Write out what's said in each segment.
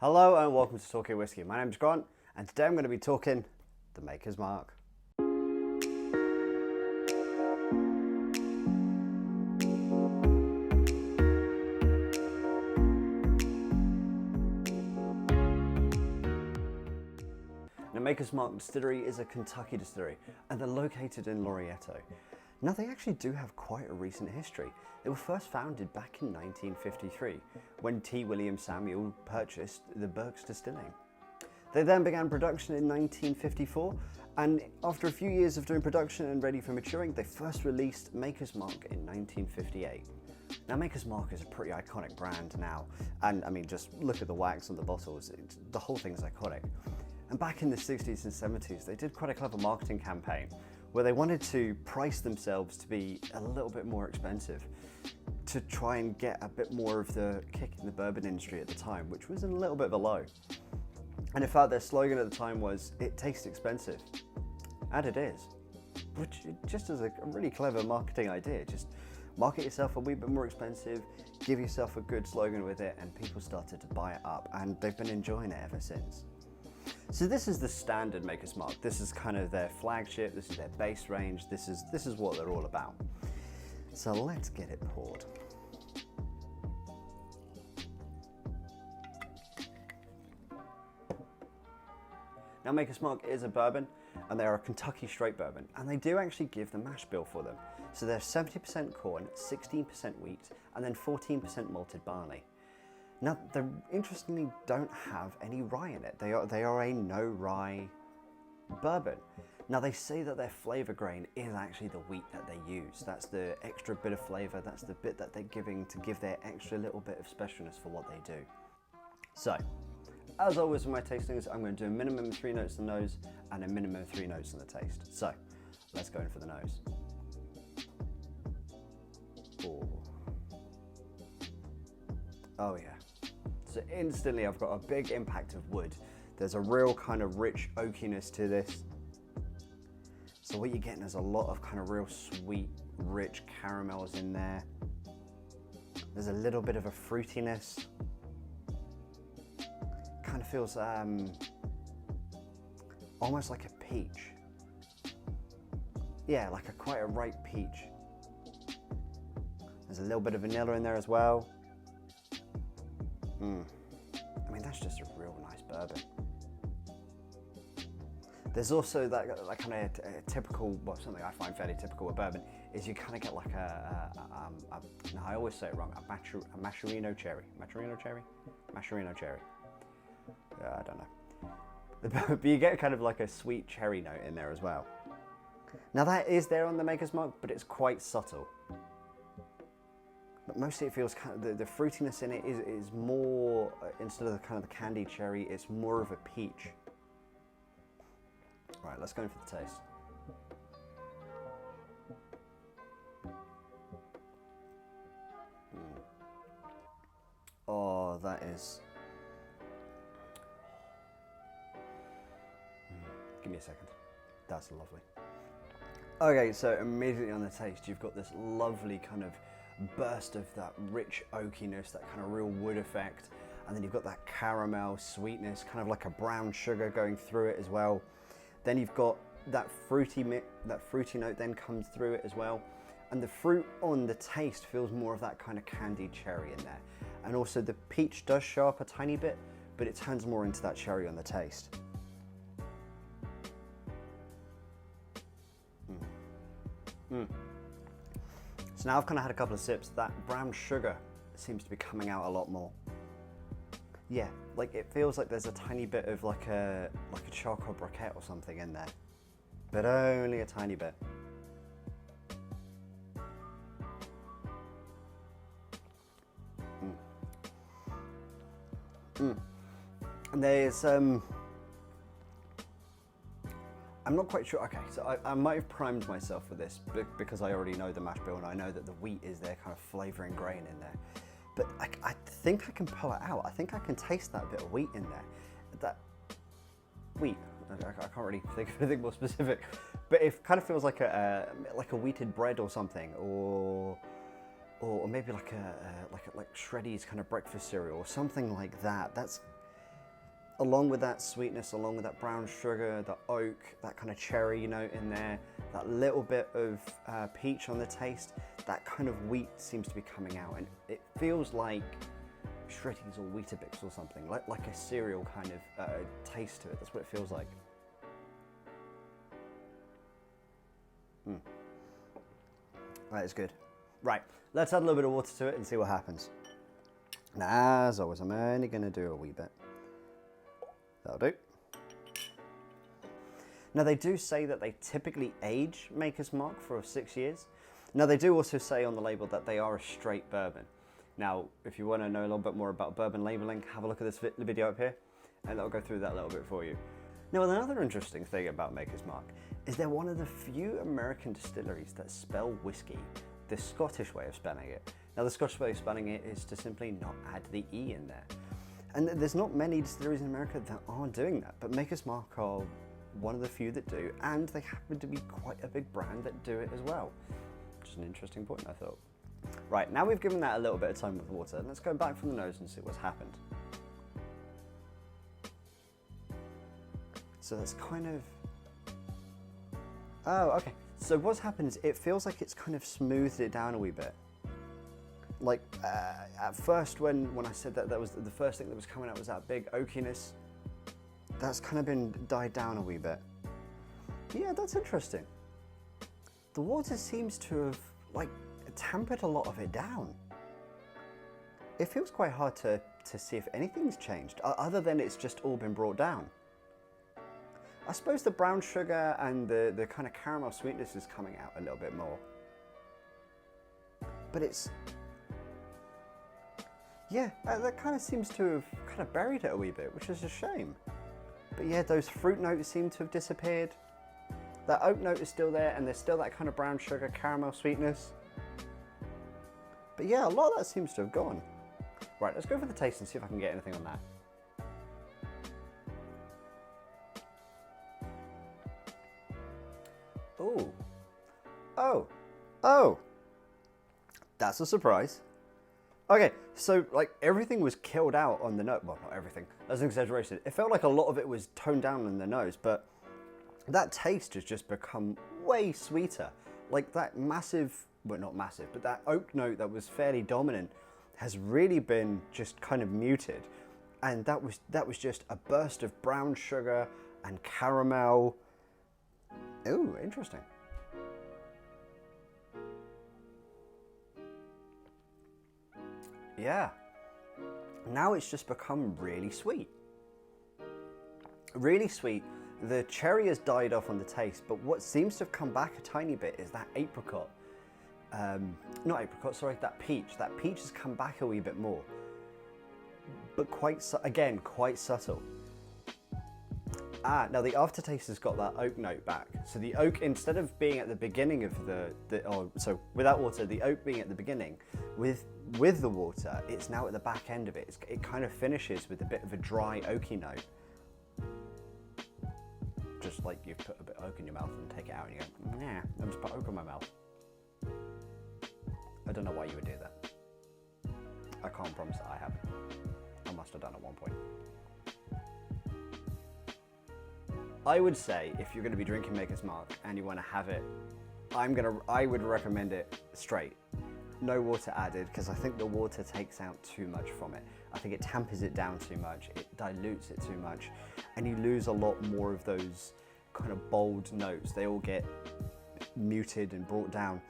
Hello and welcome to Talking Whiskey. My name's Grant and today I'm going to be talking the Maker's Mark. Now, Maker's Mark Distillery is a Kentucky distillery and they're located in Laureato. Now, they actually do have quite a recent history. They were first founded back in 1953 when T. William Samuel purchased the Burke's Distilling. They then began production in 1954, and after a few years of doing production and ready for maturing, they first released Maker's Mark in 1958. Now, Maker's Mark is a pretty iconic brand now, and I mean, just look at the wax on the bottles, the whole thing's iconic. And back in the 60s and 70s, they did quite a clever marketing campaign where they wanted to price themselves to be a little bit more expensive to try and get a bit more of the kick in the bourbon industry at the time, which was in a little bit of a low. And in fact, their slogan at the time was, "It tastes expensive." And it is, which just is a really clever marketing idea. Just market yourself a wee bit more expensive, give yourself a good slogan with it, and people started to buy it up, and they've been enjoying it ever since. So this is the standard Maker's Mark. This is kind of their flagship, this is their base range, this is what they're all about. So let's get it poured. Now, Maker's Mark is a bourbon, and they are a Kentucky straight bourbon, and they do actually give the mash bill for them. So they're 70% corn, 16% wheat, and then 14% malted barley. Now, they interestingly don't have any rye in it. They are a no rye bourbon. Now, they say that their flavor grain is actually the wheat that they use. That's the extra bit of flavor, that's the bit that they're giving to give their extra little bit of specialness for what they do. So, as always with my tastings, I'm going to do a minimum of 3 notes on the nose and a minimum of 3 notes on the taste. So, let's go in for the nose. Ooh. Oh yeah. So instantly I've got a big impact of wood. There's a real kind of rich oakiness to this. So what you're getting is a lot of kind of real sweet, rich caramels in there. There's a little bit of a fruitiness. Kind of feels almost like a peach. Yeah, like quite a ripe peach. There's a little bit of vanilla in there as well. I mean, that's just a real nice bourbon. There's also that kind of typical, well, something I find fairly typical with bourbon is you kind of get like no, I always say it wrong, a Mascherino cherry. Mascherino cherry. I don't know. But you get kind of like a sweet cherry note in there as well. Now that is there on the Maker's Mark, but it's quite subtle. But mostly it feels kind of, the fruitiness in it is more, instead of the kind of the candied cherry, it's more of a peach. Right, let's go in for the taste. Oh, that is... Give me a second. That's lovely. Okay, so immediately on the taste, you've got this lovely kind of burst of that rich oakiness, that kind of real wood effect, and then you've got that caramel sweetness, kind of like a brown sugar going through it as well. Then you've got that fruity note then comes through it as well, and the fruit on the taste feels more of that kind of candied cherry in there, and also the peach does show up a tiny bit, but it turns more into that cherry on the taste. So now I've kind of had a couple of sips, that brown sugar seems to be coming out a lot more. Yeah, like it feels like there's a tiny bit of like a charcoal briquette or something in there, but only a tiny bit. And there's I'm not quite sure. Okay, so I might have primed myself for this because I already know the mash bill and I know that the wheat is there kind of flavouring grain in there. But I think I can pull it out. I think I can taste that bit of wheat in there. That wheat, I can't really think of anything more specific, but it kind of feels like a wheated bread or something, or maybe like Shreddy's kind of breakfast cereal or something like that. along with that sweetness, along with that brown sugar, the oak, that kind of cherry note in there, that little bit of peach on the taste, that kind of wheat seems to be coming out, and it feels like Shreddies or Weetabix or something, like a cereal kind of taste to it. That's what it feels like. That is good. Right, let's add a little bit of water to it and see what happens. Now, as always, I'm only going to do a wee bit. That'll do. Now, they do say that they typically age Maker's Mark for 6 years. Now, they do also say on the label that they are a straight bourbon. Now, if you want to know a little bit more about bourbon labeling, have a look at this video up here, and I'll go through that a little bit for you. Now, another interesting thing about Maker's Mark is they're one of the few American distilleries that spell whiskey the Scottish way of spelling it. Now, the Scottish way of spelling it is to simply not add the E in there. And there's not many distilleries in America that are doing that, but Maker's Mark are one of the few that do, and they happen to be quite a big brand that do it as well. Which is an interesting point, I thought. Right, now we've given that a little bit of time with water, let's go back from the nose and see what's happened. So that's kind of... Oh, okay. So what's happened is it feels like it's kind of smoothed it down a wee bit. Like, at first when I said that was the first thing that was coming out was that big oakiness, that's kind of been died down a wee bit. Yeah, that's interesting. The water seems to have, like, tempered a lot of it down. It feels quite hard to see if anything's changed, other than it's just all been brought down. I suppose the brown sugar and the kind of caramel sweetness is coming out a little bit more. But it's... Yeah, that kind of seems to have kind of buried it a wee bit, which is a shame. But yeah, those fruit notes seem to have disappeared. That oak note is still there, and there's still that kind of brown sugar caramel sweetness. But yeah, a lot of that seems to have gone. Right, let's go for the taste and see if I can get anything on that. Ooh. Oh. That's a surprise. Okay, so like everything was killed out on the nose. Well, not everything, that's an exaggeration. It felt like a lot of it was toned down in the nose, but that taste has just become way sweeter. Like that massive, well not massive, but that oak note that was fairly dominant has really been just kind of muted. And that was just a burst of brown sugar and caramel. Ooh, interesting. Yeah. Now it's just become really sweet. Really sweet. The cherry has died off on the taste, but what seems to have come back a tiny bit is that apricot. Not apricot, sorry, that peach. That peach has come back a wee bit more. But quite subtle. Now the aftertaste has got that oak note back. So the oak, instead of being at the beginning of so without water, the oak being at the beginning, with the water, it's now at the back end of it. It kind of finishes with a bit of a dry oaky note. Just like you've put a bit of oak in your mouth and take it out and you go, nah, I've just put oak in my mouth. I don't know why you would do that. I can't promise that I have. I must have done at one point. I would say if you're going to be drinking Maker's Mark and you want to have it, I would recommend it straight. No water added, because I think the water takes out too much from it. I think it tempers it down too much, it dilutes it too much, and you lose a lot more of those kind of bold notes. They all get muted and brought down.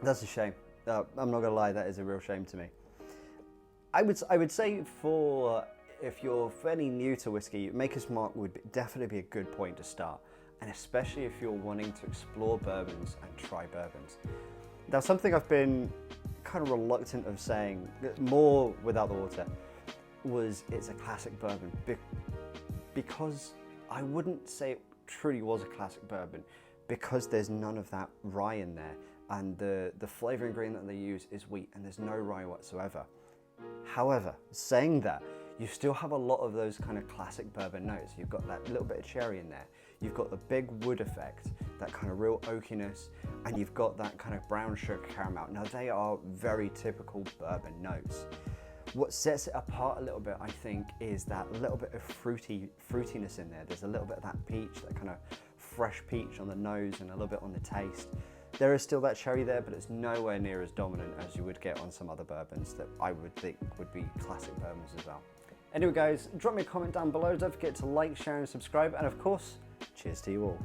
That's a shame. I'm not gonna lie, that is a real shame to me. I would say if you're fairly new to whiskey, Maker's Mark would definitely be a good point to start, and especially if you're wanting to explore bourbons and try bourbons. Now, something I've been kind of reluctant of saying, more without the water, was it's a classic bourbon, because I wouldn't say it truly was a classic bourbon, because there's none of that rye in there, and the flavor ingredient that they use is wheat, and there's no rye whatsoever. However, saying that, you still have a lot of those kind of classic bourbon notes. You've got that little bit of cherry in there. You've got the big wood effect, that kind of real oakiness, and you've got that kind of brown sugar caramel. Now, they are very typical bourbon notes. What sets it apart a little bit, I think, is that little bit of fruitiness in there. There's a little bit of that peach, that kind of fresh peach on the nose and a little bit on the taste. There is still that cherry there, but it's nowhere near as dominant as you would get on some other bourbons that I would think would be classic bourbons as well. Anyway guys, drop me a comment down below. Don't forget to like, share and subscribe. And of course, cheers to you all.